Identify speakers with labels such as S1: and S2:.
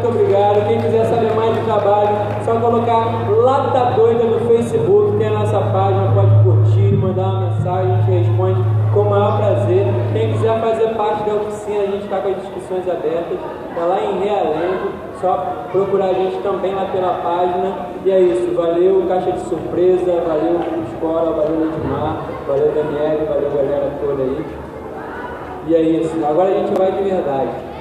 S1: Muito obrigado. Quem quiser saber mais do trabalho, só colocar Lata Doida no Facebook, tem a nossa página, pode curtir, mandar uma mensagem, a gente responde com o maior prazer. Quem quiser fazer parte da oficina, a gente está com as discussões abertas, está lá em Realengo, só procurar a gente também lá pela página. E é isso, valeu Caixa de Surpresa, valeu Escola, valeu Edmar, valeu Daniele, valeu galera toda aí. E é isso, agora a gente vai de verdade.